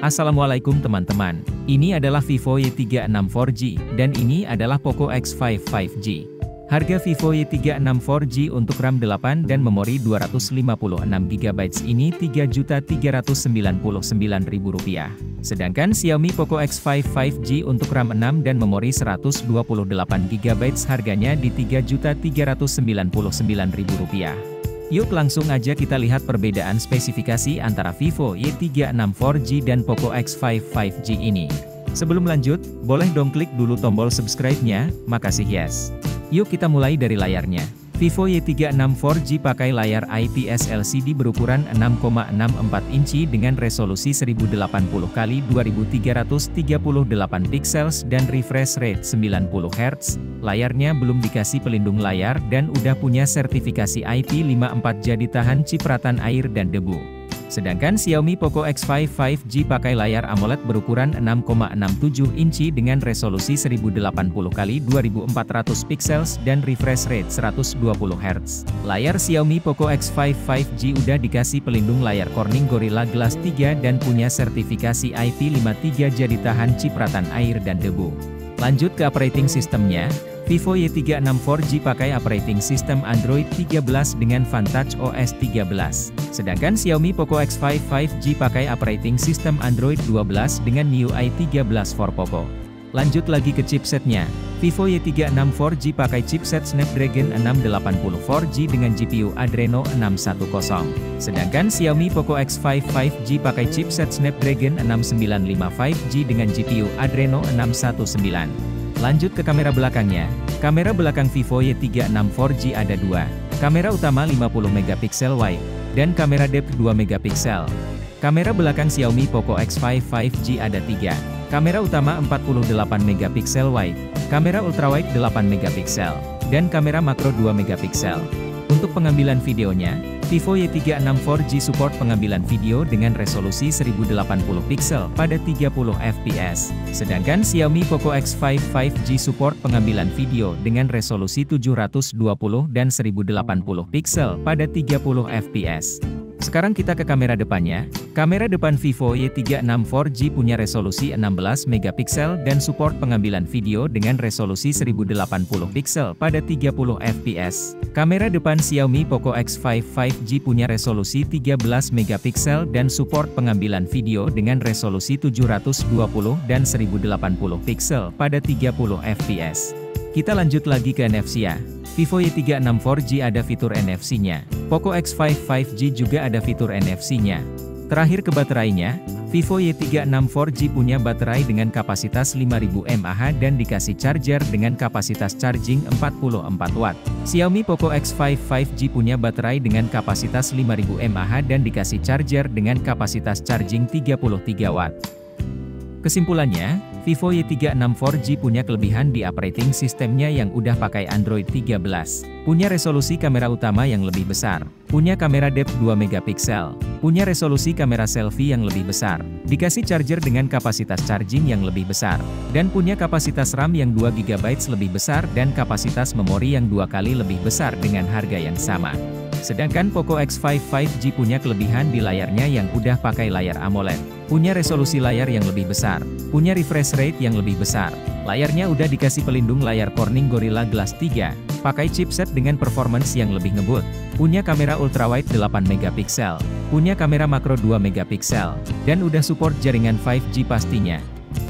Assalamualaikum teman-teman, ini adalah Vivo Y36 4G, dan ini adalah Poco X5 5G. Harga Vivo Y36 4G untuk RAM 8 dan memori 256GB ini Rp3.399.000. Sedangkan Xiaomi Poco X5 5G untuk RAM 6 dan memori 128GB harganya di Rp3.399.000. Yuk langsung aja kita lihat perbedaan spesifikasi antara Vivo Y36 4G dan Poco X5 5G ini. Sebelum lanjut, boleh dong klik dulu tombol subscribe-nya, makasih yes. Yuk kita mulai dari layarnya. Vivo Y36 4G pakai layar IPS LCD berukuran 6,64 inci dengan resolusi 1080x2338 pixels dan refresh rate 90 Hz. Layarnya belum dikasih pelindung layar dan udah punya sertifikasi IP54 jadi tahan cipratan air dan debu. Sedangkan Xiaomi Poco X5 5G pakai layar AMOLED berukuran 6,67 inci dengan resolusi 1080x2400 pixels dan refresh rate 120 Hz. Layar Xiaomi Poco X5 5G udah dikasih pelindung layar Corning Gorilla Glass 3 dan punya sertifikasi IP53 jadi tahan cipratan air dan debu. Lanjut ke operating systemnya. Vivo Y36 4G pakai operating system Android 13 dengan Vantage OS 13. Sedangkan Xiaomi Poco X5 5G pakai operating system Android 12 dengan MIUI 13 for Poco. Lanjut lagi ke chipsetnya. Vivo Y36 4G pakai chipset Snapdragon 680 4G dengan GPU Adreno 610. Sedangkan Xiaomi Poco X5 5G pakai chipset Snapdragon 695 5G dengan GPU Adreno 619. Lanjut ke kamera belakangnya. Kamera belakang Vivo Y36 4G ada dua. Kamera utama 50MP wide, dan kamera depth 2MP. Kamera belakang Xiaomi Poco X5 5G ada tiga. Kamera utama 48MP wide, kamera ultrawide 8MP, dan kamera makro 2MP. Untuk pengambilan videonya, Vivo Y36 4G support pengambilan video dengan resolusi 1080 pixel pada 30 fps. Sedangkan Xiaomi Poco X5 5G support pengambilan video dengan resolusi 720 dan 1080 pixel pada 30 fps. Sekarang kita ke kamera depannya. Kamera depan Vivo Y36 4G punya resolusi 16MP dan support pengambilan video dengan resolusi 1080 pixel pada 30 fps. Kamera depan Xiaomi Poco X5 5G punya resolusi 13MP dan support pengambilan video dengan resolusi 720 dan 1080 pixel pada 30 fps. Kita lanjut lagi ke NFC-nya. Vivo Y36 4G ada fitur NFC-nya. Poco X5 5G juga ada fitur NFC-nya. Terakhir ke baterainya, Vivo Y36 4G punya baterai dengan kapasitas 5000 mAh dan dikasih charger dengan kapasitas charging 44 Watt. Xiaomi Poco X5 5G punya baterai dengan kapasitas 5000 mAh dan dikasih charger dengan kapasitas charging 33 Watt. Kesimpulannya, Vivo Y36 4G punya kelebihan di operating sistemnya yang udah pakai Android 13. Punya resolusi kamera utama yang lebih besar. Punya kamera depth 2MP. Punya resolusi kamera selfie yang lebih besar. Dikasih charger dengan kapasitas charging yang lebih besar. Dan punya kapasitas RAM yang 2GB lebih besar dan kapasitas memori yang 2 kali lebih besar dengan harga yang sama. Sedangkan Poco X5 5G punya kelebihan di layarnya yang udah pakai layar AMOLED. Punya resolusi layar yang lebih besar. Punya refresh rate yang lebih besar. Layarnya udah dikasih pelindung layar Corning Gorilla Glass 3. Pakai chipset dengan performance yang lebih ngebut. Punya kamera ultrawide 8MP. Punya kamera makro 2MP. Dan udah support jaringan 5G pastinya.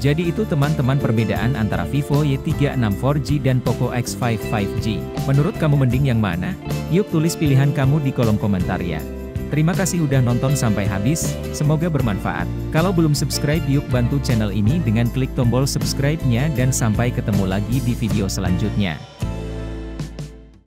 Jadi itu teman-teman perbedaan antara Vivo Y36 4G dan Poco X5 5G. Menurut kamu mending yang mana? Yuk tulis pilihan kamu di kolom komentar ya. Terima kasih udah nonton sampai habis, semoga bermanfaat. Kalau belum subscribe yuk bantu channel ini dengan klik tombol subscribe-nya dan sampai ketemu lagi di video selanjutnya.